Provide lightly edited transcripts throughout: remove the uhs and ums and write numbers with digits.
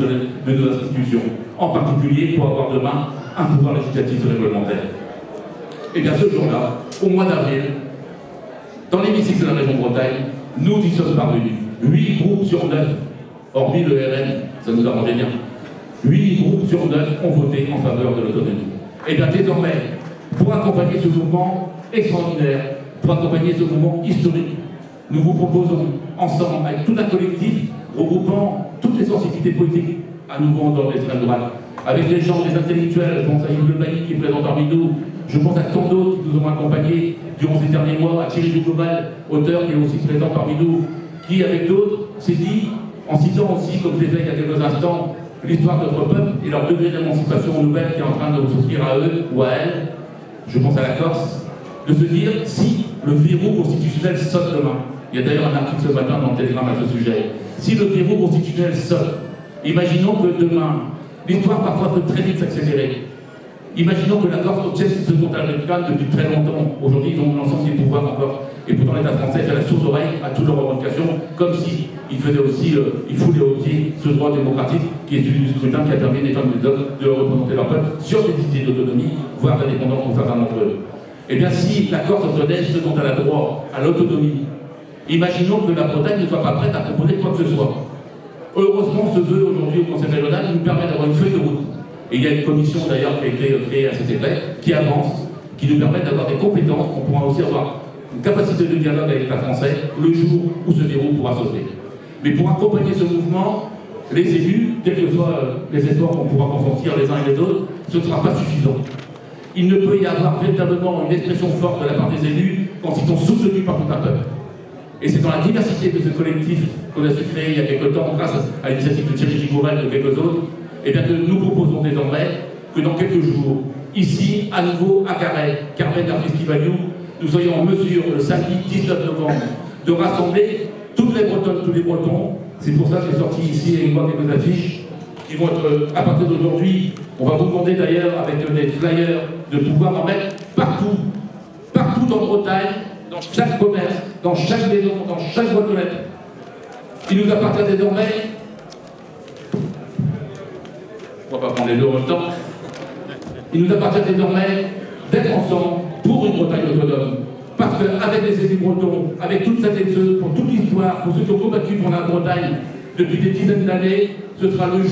de nos institutions, en particulier pour avoir demain un pouvoir législatif et réglementaire. Et bien ce jour-là, au mois d'avril, dans l'hémicycle de la région Bretagne, nous y sommes parvenus. 8 groupes sur 9, hormis le RN, ça nous arrangeait bien. 8 groupes sur 9 ont voté en faveur de l'autonomie. Et bien désormais, pour accompagner ce mouvement extraordinaire, pour accompagner ce mouvement historique, nous vous proposons, ensemble, avec tout un collectif, regroupant toutes les sensibilités politiques, à nouveau dans l'extrême droite, avec les gens, les intellectuels, je pense à Yves Le Bailly qui est présent parmi nous, je pense à tant d'autres qui nous ont accompagnés durant ces derniers mois, à Thierry Duglobal, auteur qui est aussi présent parmi nous, qui, avec d'autres, s'est dit, en citant aussi, comme je l'ai fait il y a quelques instants, l'histoire de notre peuple et leur degré d'émancipation nouvelle qui est en train de s'offrir à eux ou à elles, je pense à la Corse, de se dire si le verrou constitutionnel saute demain. Il y a d'ailleurs un article ce matin dans le Télégramme à ce sujet. Si le verrou constitutionnel saute, imaginons que demain, l'histoire parfois peut très vite s'accélérer. Imaginons que la Corse obtienne ce dont elle réclame depuis très longtemps. Aujourd'hui, ils ont l'ensemble des pouvoirs encore. Et pourtant, l'État français fait la sourde oreille à toutes leurs revendications, comme si il faisait aussi, il foulait au pied ce droit démocratique qui est celui du scrutin qui a permis des femmes et des hommes de représenter leur peuple sur des idées d'autonomie, voire d'indépendance pour certains d'entre eux. Eh bien, si la Corse obtenait ce dont elle a droit à l'autonomie, imaginons que la Bretagne ne soit pas prête à proposer quoi que ce soit. Heureusement, ce vœu aujourd'hui au Conseil régional nous permet d'avoir une feuille de route. Et il y a une commission d'ailleurs qui a été créée à cet effet, qui avance, qui nous permet d'avoir des compétences, on pourra aussi avoir une capacité de dialogue avec l'État français le jour où ce verrou pourra sauter. Mais pour accompagner ce mouvement, les élus, quels que soient les efforts qu'on pourra consentir les uns et les autres, ce ne sera pas suffisant. Il ne peut y avoir véritablement une expression forte de la part des élus quand ils sont soutenus par tout un peuple. Et c'est dans la diversité de ce collectif qu'on a su créer il y a quelques temps, grâce à l'initiative de Thierry Duglobal et de quelques autres, et bien que nous proposons désormais que dans quelques jours, ici, à nouveau à Carhaix, Carmen Festivalou, nous soyons en mesure, le samedi 19 novembre, de rassembler toutes les Bretonnes, tous les Bretons. C'est pour ça que j'ai sorti ici et une quelques affiches qui vont être, à partir d'aujourd'hui, on va vous demander d'ailleurs, avec des flyers, de pouvoir en mettre partout, partout en Bretagne, dans chaque commerce, dans chaque maison, dans chaque boîte aux lettres. Il nous appartient désormais, on ne va pas prendre les deux en même temps, il nous appartient désormais d'être ensemble pour une Bretagne autonome. Parce qu'avec les élus bretons, avec toutes celles et ceux, pour toute l'histoire, pour ceux qui ont combattu pour la Bretagne depuis des dizaines d'années, ce sera le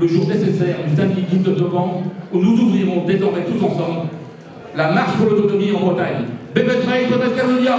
jour nécessaire, du samedi 19 novembre, où nous ouvrirons désormais tous ensemble la marche pour l'autonomie en Bretagne. Bébé Trail, Bébé Carolia.